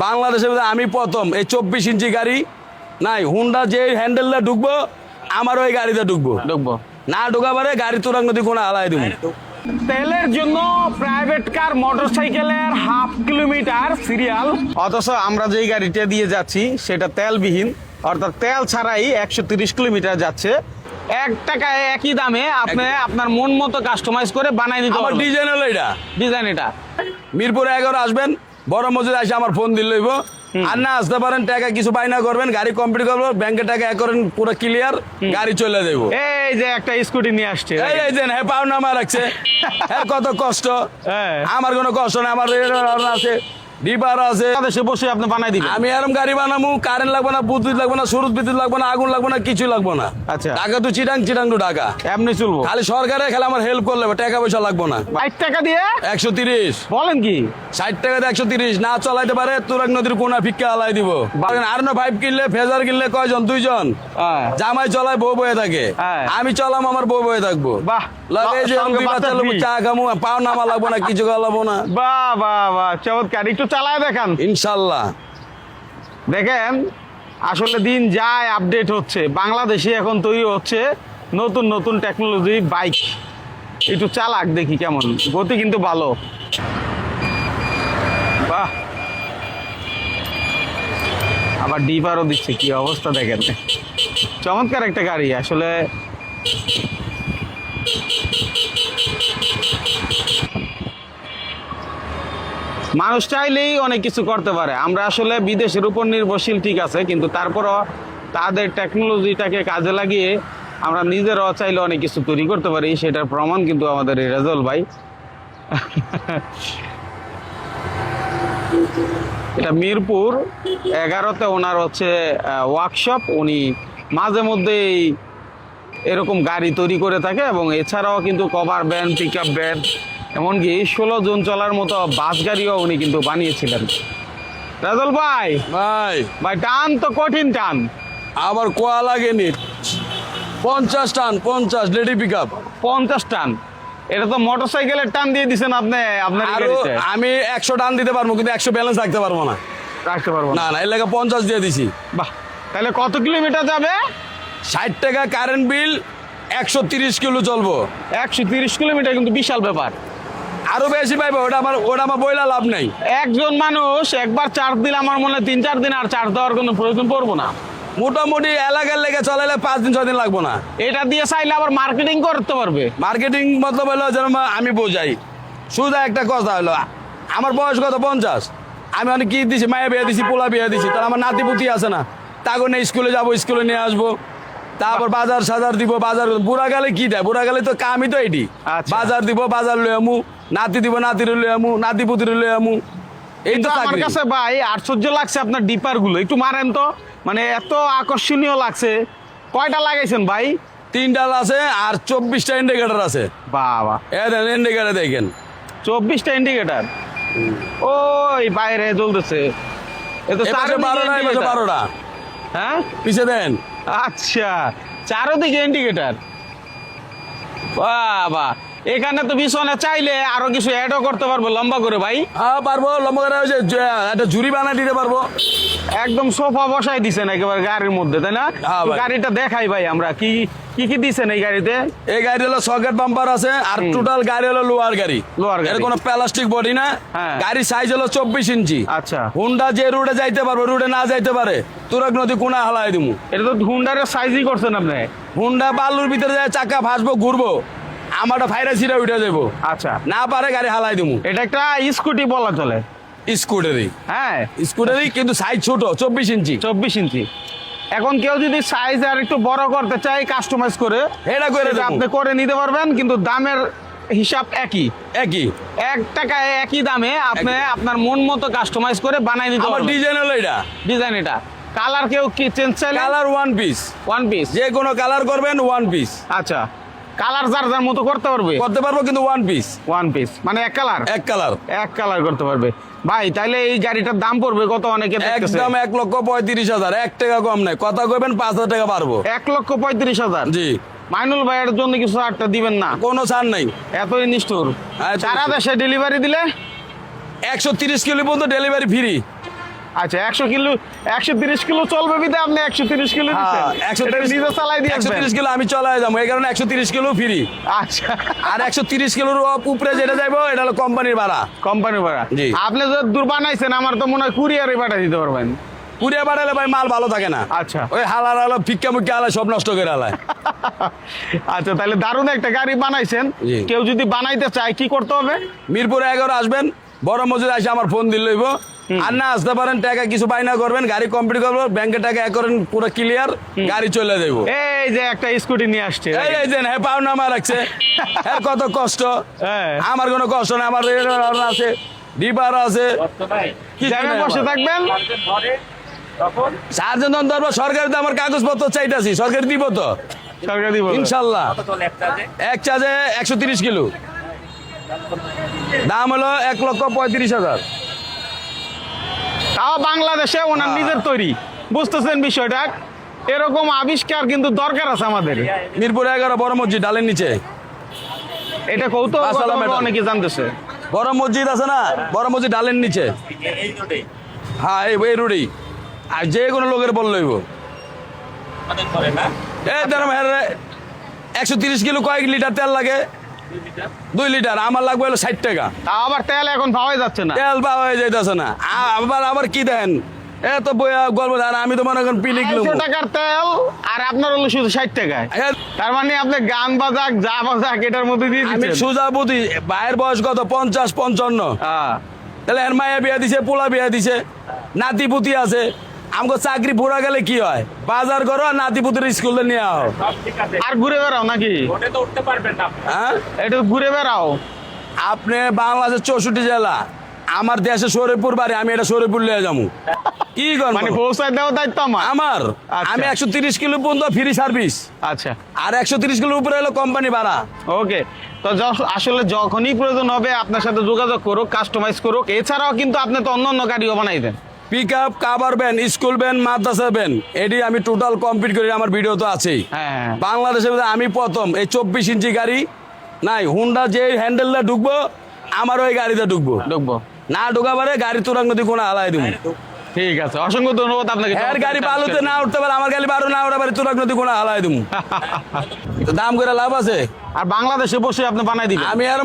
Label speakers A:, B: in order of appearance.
A: বাংলাদেশের মধ্যে আমি প্রথম এই 24 ইঞ্চি গাড়ি নাই হুন্ডা যে হ্যান্ডেলটা ঢুকবো আমার ওই গাড়িতে ঢুকবো না ঢুকাবারে গাড়ি তুরাং নদী কোনো হালাই দিব।
B: তেলের জন্য প্রাইভেট কার মোটরসাইকেলের হাফ কিলোমিটার সিরিয়াল, অথচ আমরা যেই গাড়িটা দিয়ে যাচ্ছি সেটা তেলবিহীন, অর্থাৎ তেল ছাড়াই 130 কিলোমিটার যাচ্ছে। 1 টাকায় একই দামে আপনি আপনার মন মতো কাস্টমাইজ করে বানাই নিতে
A: আমার
B: পারবেন।
A: ডিজাইন হলো এটা।
B: ডিজাইন এটা
A: মিরপুর 11 আসবেন, বড় মসজিদ এসে আমার ফোন দিল লইব। আর না আসতে পারেন টাকা কিছু বাইনা করবেন, গাড়ি কমপ্লিট করবো, ব্যাংকের টাকা এক করেন পুরো ক্লিয়ার, গাড়ি চলে যাবো।
B: এই যে একটা স্কুটি নিয়ে আসছে,
A: এই যে হ্যাঁ পাও নামা রাখছে, হ্যাঁ কত কষ্ট।
B: হ্যাঁ।
A: আমার কোনো কষ্ট নাই, আমার আছে ডিবার আছে,
B: দেশে বসে আপনি বানাই দিবেন।
A: আমি এরকম গাড়ি বানাবো, কারেন্ট লাগবে না, বিদ্যুৎ লাগবে না, সুরত বিদ্যুৎ লাগবে না, আগুন লাগবে না, কিছু লাগবে না।
B: আচ্ছা।
A: ঢাকা তো চিটাং, চিটাং টু ঢাকা
B: এমনি চলবো,
A: খালি সরকারের খেলে আমার হেল্প করলে টাকা পয়সা লাগবে না।
B: 5 টাকা দিয়ে
A: 130
B: বলেন কি?
A: 60 টাকাতে 130 না চালাইতে পারে তুরাগ নদীর কোনা ফিক্কা হালাই দিব। আর না 5 কিনলে ফেজার কিনলে কয়জন? 2 জন।
B: হ্যাঁ।
A: জামাই চলায় বউ বয়ে থাকে,
B: হ্যাঁ।
A: আমি চলাম আমার বউ বয়ে থাকবো।
B: বাহ,
A: লাগে যে
B: সঙ্গে
A: দুই
B: বাচ্চা
A: বাচ্চা লোক
B: free।
A: চা খামু, পাও নামা লাগবো না, কিছু খাওয়াবো না,
B: বাহ বাহ বাহ, চমৎকার। একটু চালায় দেখান।
A: ইনশাল্লাহ।
B: দেখেন আসলে দিন যায় আপডেট হচ্ছে, বাংলাদেশে এখন তৈরি হচ্ছে নতুন নতুন টেকনোলজি বাইক। একটু চালাক দেখি কেমন, গতি কিন্তু ভালো। বাহ, আবার ডিপারও দিচ্ছে, কি অবস্থা দেখেন। চমৎকার একটা গাড়ি আসলে। মানুষ চাইলেই অনেক কিছু করতে পারে। আমরা আসলে বিদেশের উপর নির্ভরশীল ঠিক আছে, কিন্তু তারপরও তাদের টেকনোলজিটাকে কাজে লাগিয়ে আমরা নিজেরাও চাইলে অনেক কিছু তৈরি করতে পারি, সেটার প্রমাণ কিন্তু আমাদের এই রেজাউল ভাই। এটা মিরপুর 11-তে ওনার হচ্ছে ওয়ার্কশপ। উনি মাঝে মধ্যেই এরকম গাড়ি তৈরি করে থাকে, এবং এছাড়াও কিন্তু cover van, pick up van, এমনকি 16 জন চলার মতো বাস গাড়িও উনি কিন্তু বানিয়েছিলেন। রাজল ভাই,
A: ভাই
B: ভাই টান তো কঠিন টান।
A: আবার কোয়া লাগেনি, 50 টান, 50 লেডি পিক আপ,
B: 50 টান। এটা তো মোটরসাইকেলের টান দিয়ে দিছেন আপনি আপনার
A: আরো
B: গাড়িতে।
A: আমি 100 টান দিতে পারবো, কিন্তু 100 ব্যালেন্স রাখতে পারবো না।
B: রাখতে পারবো না?
A: না না, এর লাগে 50 দিয়ে দিছি।
B: বাহ, তাহলে কত কিলোমিটার যাবে?
A: 60 টাকা কারেন্ট বিল, 130 কিলো চলবো।
B: 130 কিলোমিটার কিন্তু বিশাল ব্যাপার।
A: আরো বেশি পাইবো, ওটা আমার বইলা লাভ নাই।
B: একজন মানুষ একবার চার্জ দিলে আমার মনে হয় 3-4 দিন আর চার্জ দেওয়ার কোনো প্রয়োজন পড়বো না।
A: মোটামুটি এলাকার লেগে চালাইলে 5 দিন 6 দিন লাগবো না।
B: এটা দিয়ে চাইলে আবার মার্কেটিং করতে পারবে।
A: মার্কেটিং মতলব হলো যেন আমি বোঝাই, শুধু একটা কথা হলো আমার বয়স কত 50, আমি অনেক কি দিছি, মায়ের বিয়ে দিছি, পোলা বিয়ে দিছি, তাহলে আমার নাতি পুতি আছে না, তাকে নিয়ে স্কুলে যাবো, স্কুলে নিয়ে আসবো, তারপর বাজার সাজার দিব। বাজার বুড়া গেলে কি দেয়, বুড়া গেলে তো কামই তো এটি,
B: আচ্ছা।
A: বাজার দিব, বাজার লই আমু, নাতি দিব, নাতির লই আমু, নাতি পুতির লই আমু, এই
B: কিন্তু
A: তো
B: আমার
A: চাকরি।
B: কাছে ভাই আশ্চর্য লাগছে আপনার ডিপার গুলো, একটু মারেন তো, মানে এত আকর্ষণীয় লাগছে। কয়টা লাগাইছেন ভাই?
A: 3টা আছে আর 24টা ইন্ডিকেটর আছে।
B: বাবা,
A: ইন্ডিকেটর দেখেন,
B: 24টা ইন্ডিকেটর। ওই বাইরে জ্বলতেছে। এ তো
A: এ পাশে
B: চারদিকে
A: 12টা, এই পাশে
B: indicator।
A: 12টা,
B: হ্যাঁ,
A: পিছে দেন।
B: আচ্ছা, চারদিকে ইন্ডিকেটর। বাবা, এখানে তো পিছনে চাইলে আরো কিছু অ্যাডও করতে পারবো লম্বা করে ভাই।
A: হ্যাঁ পারবো, লম্বা করে ওই যে একটা ঝুড়ি বানায় দিতে পারবো।
B: একদম সোফা বসাই দিছেন একেবারে গাড়ির মধ্যে, তাই না?
A: হ্যাঁ
B: তো
A: ভাই।
B: গাড়িটা দেখাই ভাই, আমরা কি কি কি দিছেন এই গাড়িতে?
A: এই গাড়ি হলো সকেট বাম্পার আছে, আর টোটাল গাড়ি হলো লোয়ার গাড়ি।
B: লোয়ার গাড়ি।
A: এর কোনো প্লাস্টিক বডি না।
B: হ্যাঁ।
A: গাড়ির সাইজ হলো 24 ইঞ্চি।
B: আচ্ছা,
A: হুন্ডা যে রুটে যাইতে পারবো, রুটে না যাইতে পারে তুরাগ নদী কোনা হালাই দিমু।
B: এটা তো হুন্ডারের সাইজই করছেন আপনি।
A: হুন্ডা বালুর ভিতরে যায় চাকা ফাঁসবো, ঘুরবো, আমারটা ফাইরা ছিঁড়ে উঠে যাবো,
B: আচ্ছা,
A: না পারে গাড়ি হালাই দিমু।
B: এটা একটা স্কুটি বলা চলে।
A: স্কুটারি,
B: হ্যাঁ,
A: স্কুটারি কিন্তু সাইজ ছোট, 24 ইঞ্চি।
B: 24 ইঞ্চি। এখন কেউ যদি সাইজ আর একটু বড় করতে চায় কাস্টমাইজ করে,
A: এটা করে
B: সেটা
A: দেবো।
B: আপনি করে নিতে পারবেন, কিন্তু দামের হিসাব একই।
A: একই
B: 1 টাকায় একই দামে আপনি আপনার মন মতো কাস্টমাইজ করে বানাই নিতে
A: আমার
B: পারবেন।
A: ডিজাইন হলো এটা।
B: ডিজাইন এটা। কালার কেউ কি চেঞ্জ চাইলে
A: colour one piece,
B: one piece.
A: যে কোনো কালার করবেন ওয়ান পিস
B: আচ্ছা, কালার যার যার মতো করতে পারবে।
A: করতে পারবো, কিন্তু ওয়ান পিস,
B: ওয়ান পিস মানে এক কালার।
A: এক কালার।
B: এক কালার করতে পারবে ভাই। তাইলে এই গাড়িটার দাম পড়বে কত? অনেকে দেখতেছে
A: একদম 1,35,000, 1 টাকা কম নাই। কথা কইবেন 5,000 টাকা পারবো।
B: 1,35,000।
A: জি,
B: মাইনুল ভাইয়ের জন্য কিছু একটা দিবেন না?
A: কোনো ছাড় নাই।
B: এতই নিষ্ঠুর।
A: আচ্ছা,
B: সারা দেশে ডেলিভারি দিলে
A: 130 কিলো পর্যন্ত ডেলিভারি ফ্রি।
B: আচ্ছা 130 কিলো চলবে বিদে আপনি 130 কিলো দিচ্ছেন। এটা নিজে চালাই দিয়ে
A: 130 কিলো আমি চলাই যাবো, এই কারণে 130 কিলো ফ্রি।
B: আচ্ছা
A: আর 130 কিলোর উপরে যেটা যাইবো এটা হলো কোম্পানির ভাড়া।
B: কোম্পানি ভাড়া।
A: জি।
B: আপনি যদি দূর বানাইছেন আমার তো মনে হয় কুরিয়ারে পাঠিয়ে দিতে পারবেন।
A: কুড়িয়ে বাড়ালে ভাই মাল ভালো থাকে না।
B: আচ্ছা
A: ওই হালার হালা ফিক্কা মুক্কা হালা সব নষ্ট করে হালায়।
B: আচ্ছা তাহলে দারুণ একটা গাড়ি বানাইছেন।
A: জি।
B: কেউ যদি বানাইতে চায় কি করতে হবে?
A: মিরপুর 11 আসবেন, বড় মসজিদ এসে আমার ফোন দিল লইব। আর না আসতে পারেন, টাকা কিছু বাইনা করবেন, গাড়ি কমপ্লিট করবো, ব্যাংকে টাকা এক করেন, পুরো ক্লিয়ার, গাড়ি চলে যাবো।
B: এই যে একটা স্কুটি নিয়ে আসছে।
A: এই যে হ্যাঁ পাও নামা রাখছে, হ্যাঁ কত কষ্ট।
B: হ্যাঁ।
A: আমার কোনো কষ্ট না, আমার আছে, ডিপার আছে। কিছু
B: জায়গায়
A: নাই
B: বসে
A: আমার।
B: থাকবেন।
A: সার্জন ধরবো, সরকারি তো আমার কাগজপত্র চাইতাছি, সরকারি দিব তো
B: সরকার দিব।
A: ইনশাল্লাহ। এক চার্জে 130 কিলো, দাম হলো 1,35,000।
B: তাও বাংলাদেশে ওনার
A: হ্যাঁ।
B: নিজের তৈরি, বুঝতেছেন বিষয়টা? এরকম আবিষ্কার কিন্তু দরকার আছে আমাদের।
A: মিরপুর 11 বড় মসজিদ ডালের নিচে।
B: এটা কৌতূহল
A: পাঁচতলা মেটাল।
B: অনেকে জানতেছে।
A: বড় মসজিদ আছে না, বড় মসজিদ ডালের নিচে। হ্যাঁ এই রোডেই। আর যে কোনো লোকের বল লইব। এই ধরো 130 কিলো কয়েক লিটার তেল লাগে? 2 লিটার। আমার লাগবে হলো 60 টাকা।
B: তাও আবার তেল এখন পাওয়াই যাচ্ছে না।
A: তেল পাওয়া যাইতেছে না। আবার কি দেন এত বইয়া গল্প। আর আমি তো মনে করেন পিলিক
B: 200 টাকার তেল আর আপনার হলো শুধু 60 টাকায়। তার মানে আপনি গান বাজাক যা বাজাক এটার মধ্যে দিয়ে
A: আমি
B: দিচ্ছেন।
A: সুজা বুঝি, ভাইয়ের বয়স কত 50-55।
B: হ্যাঁ।
A: তাহলে এর মায়া বিয়া দিছে, পোলা বিয়া দিছে, নাতি পুতি আছে। আমাকে চাকরি পুরা গেলে কি হয়, বাজার করো আর নাতি পুতির স্কুলে নিয়ে আও।
B: আর ঘুরে বেড়াও নাকি?
A: হ্যাঁ,
B: একটু ঘুরে বেড়াও।
A: আপনি বাংলাদেশের 64 জেলা, আমার দেশে শরীরপুর বাড়ি, আমি এটা শরীরপুর লিয়ে যাবো। কি করবো
B: মানে পৌঁছায় দেওয়া দায়িত্ব আমার।
A: আমার?
B: আচ্ছা।
A: আমি 130 কিলো পর্যন্ত ফ্রি সার্ভিস,
B: আচ্ছা
A: আর 130 কিলোর উপরে হলো কোম্পানি ভাড়া।
B: ওকে। তো আসলে যখনই প্রয়োজন হবে আপনার সাথে যোগাযোগ করুক, কাস্টমাইজ করুক। এছাড়াও কিন্তু আপনি তো অন্য অন্য গাড়িও বানাই দেন।
A: Pick up, cover van, school van, মাদ্রাসা ভ্যান, এটি আমি টোটাল কমপ্লিট করি। আমার ভিডিও তো আছেই।
B: হ্যাঁ।
A: বাংলাদেশের মধ্যে আমি প্রথম এই 24 ইঞ্চি গাড়ি নাই, হুন্ডা যে হ্যান্ডেলটা ঢুকবো আমার ওই গাড়িতে ঢুকবো।
B: ঢুকবো
A: না ঢুকা পারে গাড়ি তুরাং নদী কোনো হালাই দিব।
B: ঠিক আছে, অসংখ্য ধন্যবাদ আপনাকে।
A: এর গাড়ি বালুতে না উঠতে পারে, আমার গাড়ি বালু না উঠতে পারে, তুরাং নদী কোনো হালাই দিব। দাম করে লাভ আছে।
B: আর বাংলাদেশে বসে আপনি বানাই দিবেন।
A: আমি আর